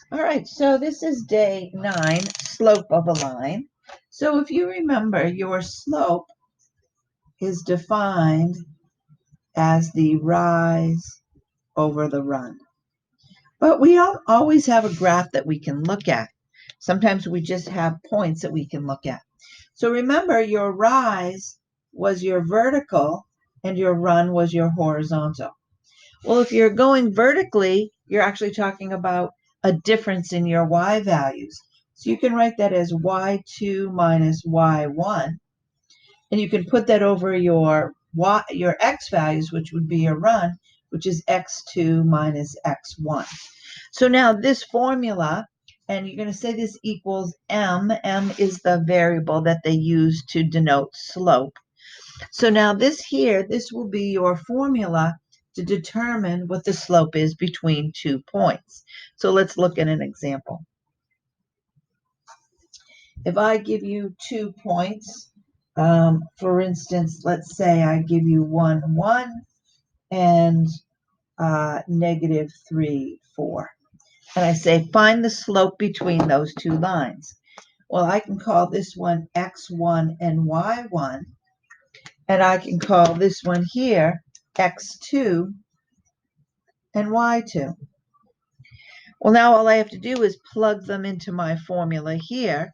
All right, so this is day 9, slope of a line. So if you remember, your slope is defined as the rise over the run. But we don't always have a graph that we can look at. Sometimes we just have points that we can look at. So remember, your rise was your vertical and your run was your horizontal. Well, if you're going vertically, you're actually talking about a difference in your y values. So you can write that as y2 minus y1, and you can put that over your x values, which would be your run, which is x2 minus x1. So now this formula, and you're going to say this equals m. M is the variable that they use to denote slope. So now this here, this will be your formula to determine what the slope is between 2 points. So let's look at an example. If I give you 2 points, for instance, let's say I give you 1, 1 and negative 3, 4. And I say, find the slope between those two lines. Well, I can call this one x1 and y1. And I can call this one here x2 and y2. Well, now all I have to do is plug them into my formula here,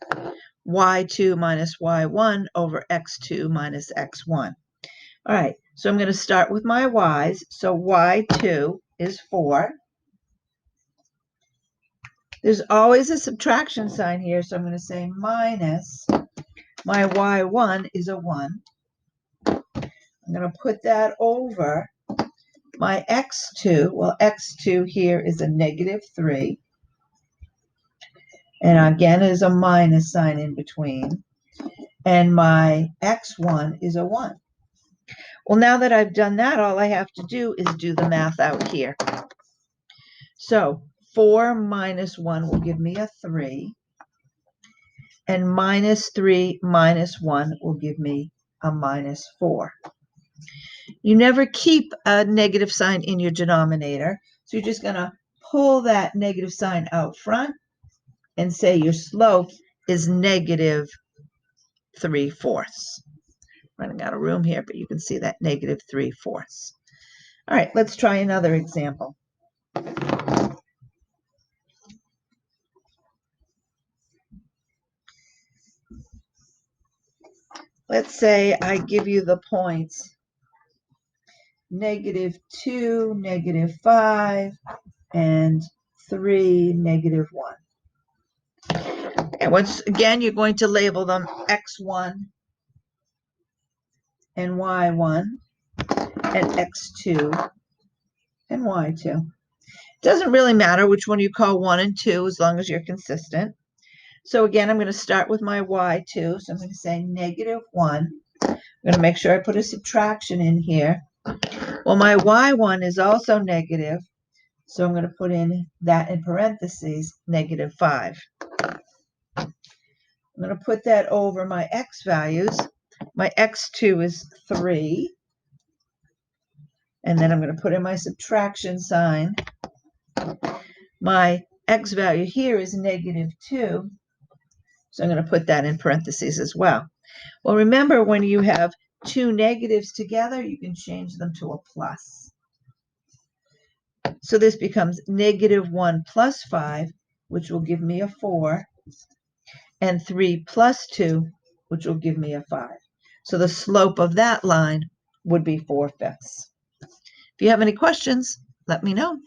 y2 minus y1 over x2 minus x1. All right, so I'm going to start with my y's. So y2 is 4. There's always a subtraction sign here, so I'm going to say minus my y1 is a 1. I'm going to put that over my x2. Well, x2 here is a negative 3. And again, is a minus sign in between. And my x1 is a 1. Well, now that I've done that, all I have to do is do the math out here. So 4 minus 1 will give me a 3. And minus 3 minus 1 will give me a minus 4. You never keep a negative sign in your denominator. So you're just going to pull that negative sign out front and say your slope is negative 3/4. Running out of room here, but you can see that negative 3/4. All right, let's try another example. Let's say I give you the points -2, -5, and 3, -1. And once again, you're going to label them x1 and y1 and x2 and y2. It doesn't really matter which one you call 1 and 2 as long as you're consistent. So again, I'm going to start with my y2. So I'm going to say -1. I'm going to make sure I put a subtraction in here. Well, my y1 is also negative. So I'm going to put in that in parentheses, -5. I'm going to put that over my x values. My x2 is 3. And then I'm going to put in my subtraction sign. My x value here is -2. So I'm going to put that in parentheses as well. Well, remember, when you have two negatives together, you can change them to a plus. So this becomes -1 plus 5, which will give me a 4, and 3 plus 2, which will give me a 5. So the slope of that line would be 4/5. If you have any questions, let me know.